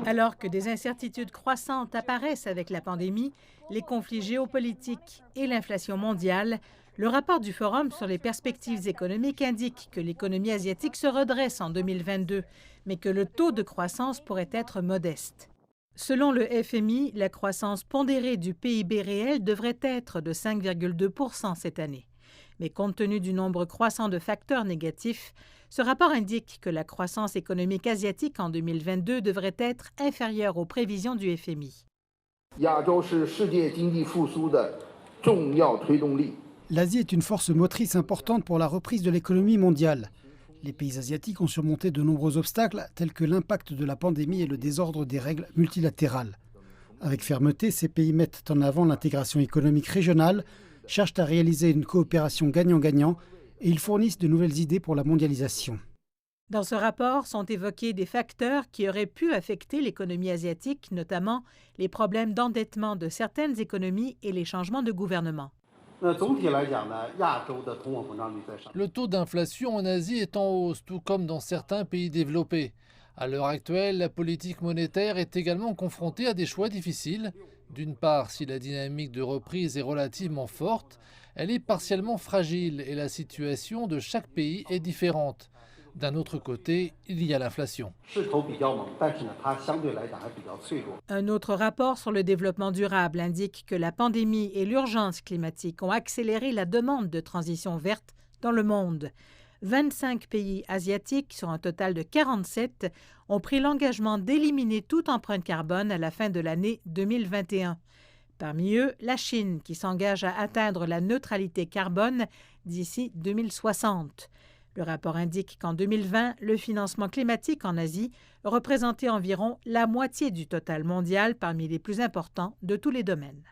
Alors que des incertitudes croissantes apparaissent avec la pandémie, les conflits géopolitiques et l'inflation mondiale, le rapport du Forum sur les perspectives économiques indique que l'économie asiatique se redresse en 2022, mais que le taux de croissance pourrait être modeste. Selon le FMI, la croissance pondérée du PIB réel devrait être de 5,2 % cette année. Mais compte tenu du nombre croissant de facteurs négatifs, ce rapport indique que la croissance économique asiatique en 2022 devrait être inférieure aux prévisions du FMI. L'Asie est une force motrice importante pour la reprise de l'économie mondiale. Les pays asiatiques ont surmonté de nombreux obstacles tels que l'impact de la pandémie et le désordre des règles multilatérales. Avec fermeté, ces pays mettent en avant l'intégration économique régionale, cherchent à réaliser une coopération gagnant-gagnant et ils fournissent de nouvelles idées pour la mondialisation. Dans ce rapport sont évoqués des facteurs qui auraient pu affecter l'économie asiatique, notamment les problèmes d'endettement de certaines économies et les changements de gouvernement. Le taux d'inflation en Asie est en hausse, tout comme dans certains pays développés. À l'heure actuelle, la politique monétaire est également confrontée à des choix difficiles. D'une part, si la dynamique de reprise est relativement forte, elle est partiellement fragile et la situation de chaque pays est différente. D'un autre côté, il y a l'inflation. Un autre rapport sur le développement durable indique que la pandémie et l'urgence climatique ont accéléré la demande de transition verte dans le monde. 25 pays asiatiques, sur un total de 47, ont pris l'engagement d'éliminer toute empreinte carbone à la fin de l'année 2021. Parmi eux, la Chine, qui s'engage à atteindre la neutralité carbone d'ici 2060. Le rapport indique qu'en 2020, le financement climatique en Asie représentait environ la moitié du total mondial parmi les plus importants de tous les domaines.